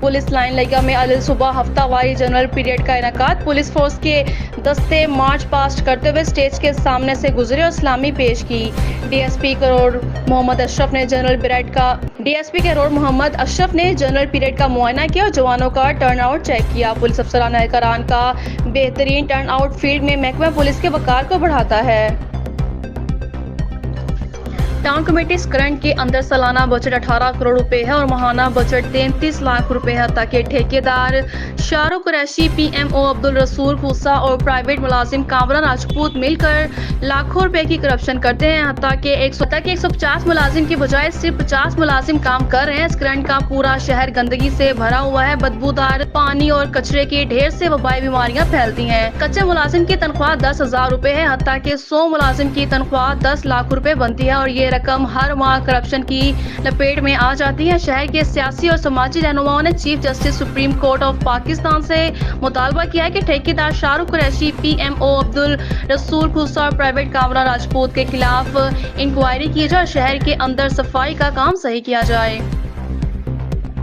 Police line लगा में अल सुबह हफ्तावारी जनरल पीरियड का इनेकाद। पुलिस फोर्स के दस्ते मार्च पास्ट करते हुए स्टेज के सामने से गुजरे और सलामी पेश की। डीएसपी करोड़ मोहम्मद अशरफ ने जनरल पीरियड का मुआयना किया और जवानों का टर्न आउट चेक किया। पुलिस अफसरान एहलकारान का बेहतरीन टर्न आउट फील्ड में महकमा पुलिस के वकार को बढ़ाता है। टाउन कमेटी स्करंट के अंदर सालाना बजट 18 करोड़ रुपए है और माहाना बजट 33 लाख रुपए है, ताकि ठेकेदार शाहरुख कुरैशी, पीएमओ अब्दुल रसूल खूसा और प्राइवेट मुलाजिम कामरान राजपूत मिलकर लाखों रुपए की करप्शन करते हैं। ताकि 150 मुलाजिम की बजाय सिर्फ 50 मुलाजिम काम कर रहे हैं। स्करंट का पूरा शहर गंदगी से भरा हुआ है। बदबूदार पानी और कचरे के ढेर से वबाई बीमारियां फैलती हैं। कच्चे मुलाजिम की तनख्वाह 10,000 रुपए है, हत्ता कि 100 मुलाजिम की तनख्वाह 10 लाख रुपए बनती है और ये रकम हर माह करप्शन की लपेट में आ जाती है। शहर के सियासी और समाजी रहनुमाओं ने chief justice supreme court of Pakistan से मुतालबा किया है कि ठेकेदार शाहरुख कुरैशी, पीएमओ अब्दुल रसूल खूसा और प्राइवेट कामरान राजपूत के खिलाफ इंक्वायरी की जाए और शहर के अंदर सफाई का काम सही किया जाए।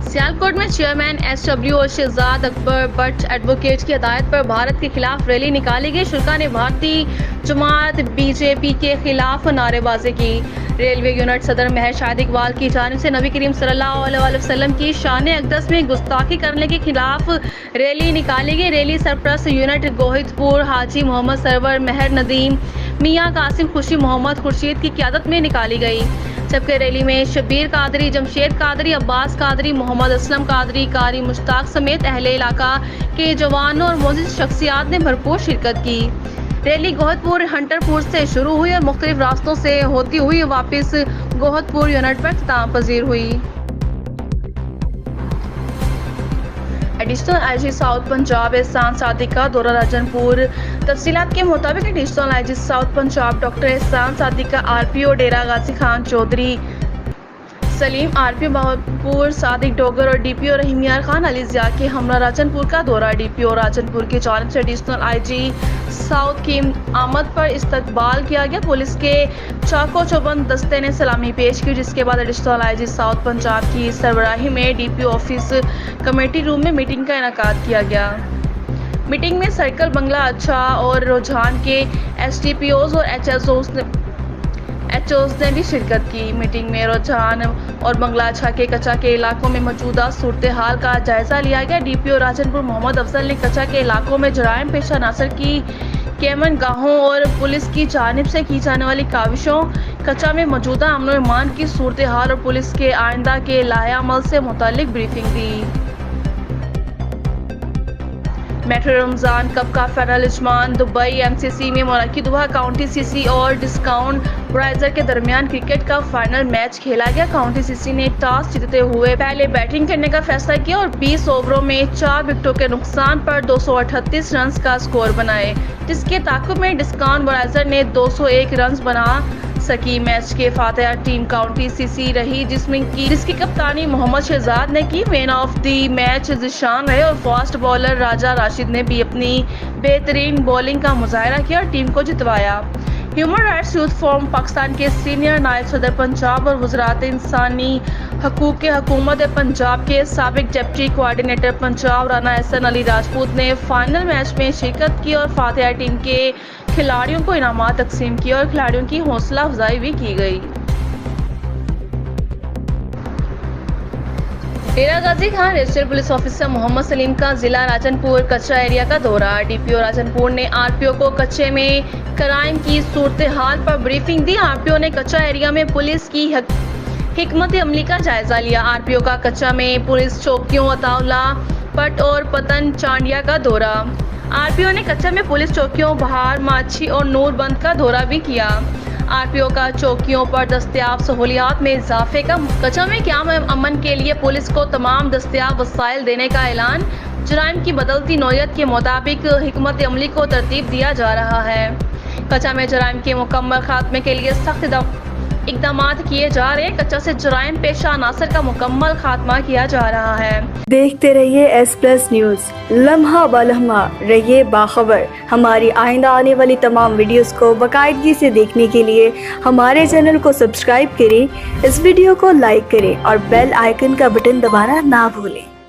सियालकोट में चेयरमैन एसडब्ल्यू और शहजाद अकबर बट एडवोकेट की हदायत पर भारत के खिलाफ रैली निकाली गई। शुरा ने भारतीय जमात बीजेपी के खिलाफ नारेबाजी की। रेलवे यूनिट सदर महर शाहिद इकबाल की जानिब से नबी करीम सल्लल्लाहु अलैहि वसल्लम की शान अक़दस में गुस्ताखी करने के खिलाफ रैली निकाली गई। रैली सरप्रस्त यूनिट गोहिदपुर हाजी मोहम्मद सरवर, महर नदीम, मियाँ कासिम, खुशी मोहम्मद खुर्शीद की क़यादत में निकाली गई। जबकि रैली में शबीर कादरी, जमशेद कादरी, अब्बास कादरी, मोहम्मद असलम कादरी, कारी मुश्ताक समेत अहले इलाका के जवानों और मोअज़्ज़िज़ शख्सियात ने भरपूर शिरकत की। रैली गोहदपुर हंटरपुर से शुरू हुई और मुख्तलिफ रास्तों से होती हुई वापस गोहदपुर यूनिट पर इख्तिताम पजीर हुई। एडिशनल आईजी साउथ पंजाब एहसान सादिक का दौरा राजनपुर। तफसीलात के मुताबिक additional IG south Punjab doctor एहसान सादिक का आरपीओ डेरा गाजी खान चौधरी सलीम, आरपीओ बहादुर सादिक डोगर और डीपीओ रहीम यार खान अली ज़िया के हमरा राजनपुर का दौरा। डीपीओ राजनपुर की जानिब से एडिशनल आईजी साउथ की आमद पर इस्तकबाल किया गया। पुलिस के चाको चौबंद दस्ते ने सलामी पेश की, जिसके बाद एडिशनल आईजी साउथ पंजाब की सरबराही में डीपीओ ऑफिस कमेटी रूम में मीटिंग का इनेकाद किया गया। मीटिंग में सर्कल बंगला अच्छा और रुझान के एसडीपीओज और एचओज ने भी शिरकत की। मीटिंग में रुझान और बंगला अच्छा के कच्चा के इलाकों में मौजूदा सूरत हाल का जायजा लिया गया। डीपीओ राजनपुर मोहम्मद अफजल ने कच्चा के इलाकों में जराइम पेशा नासर की कैमन गाहों और पुलिस की जानिब से की जाने वाली काविशों, कच्चा में मौजूदा अमन और ईमान की सूरत हाल और पुलिस के आइंदा के लाहे अमल से मुतालिक ब्रीफिंग दी। मेट्रो रमजान कप का फाइनल इजमान दुबई एमसीसी में मुनक्किद हुआ। काउंटी सीसी और डिस्काउंट ब्राइजर के दरमियान क्रिकेट का फाइनल मैच खेला गया। काउंटी सीसी ने टॉस जीतते हुए पहले बैटिंग करने का फैसला किया और 20 ओवरों में 4 विकेटों के नुकसान पर 238 रन का स्कोर बनाए, जिसके ताक़ुब में डिस्काउंट ब्राइजर ने 201 रन बना सकी। मैच के फातिहा टीम काउंटी सीसी रही, जिसकी कप्तानी मोहम्मद शहजाद ने की। Man of the match Zishan रहे और फास्ट बॉलर राजा राशिद ने भी अपनी बेहतरीन बॉलिंग का मुजाहरा किया और टीम को जितवाया। Human Rights Youth Forum Pakistan के सीनियर नायब सदर पंजाब और वज़रात इंसानी हकूक़ के हुकूमत पंजाब के साबिक डिप्टी कोऑर्डिनेटर पंजाब राना एहसन अली राजपूत ने फाइनल मैच में शिरकत की और फातिहा टीम के खिलाड़ियों को इनामात तकसीम किए और खिलाड़ियों की हौसला अफजाई भी की गई। Dera Ghazi Khan registered police officer Mohammad Salim का जिला राजनपुर कच्चा एरिया का दौरा। डीपीओ राजनपुर ने आरपीओ को कच्चे में क्राइम की सूरत हाल पर ब्रीफिंग दी। आरपीओ ने कच्चा एरिया में पुलिस की हिकमत अमली का जायजा लिया। आरपीओ का कच्चा में पुलिस चौकियों अताउला, पट और पतन चांडिया का दौरा। आरपीओ ने कच्चा में पुलिस चौकियों बहार, माछी और नूरबंद का दौरा भी किया। आरपीओ का चौकियों पर दस्तयाब सहूलियात में इजाफे का, कच्चा में क़याम अमन के लिए पुलिस को तमाम दस्तयाब वसाइल देने का ऐलान। जराइम की बदलती नौयत के मुताबिक हिकमत अमली को तरतीब दिया जा रहा है। कच्चा में जराइम के मुकम्मल खात्मे के लिए सख्त इक़दामात किए जा रहे हैं। कच्चा से जराइम पेशा अनासर का मुकम्मल खात्मा किया जा रहा है। देखते रहिए एस+ न्यूज़, लम्हा ब लम्हा रहिए बाखबर। हमारी आइंदा आने वाली तमाम वीडियोस को बाकायदगी से देखने के लिए हमारे चैनल को सब्सक्राइब करें, इस वीडियो को लाइक करें और बेल आइकन का बटन दबाना ना भूलें।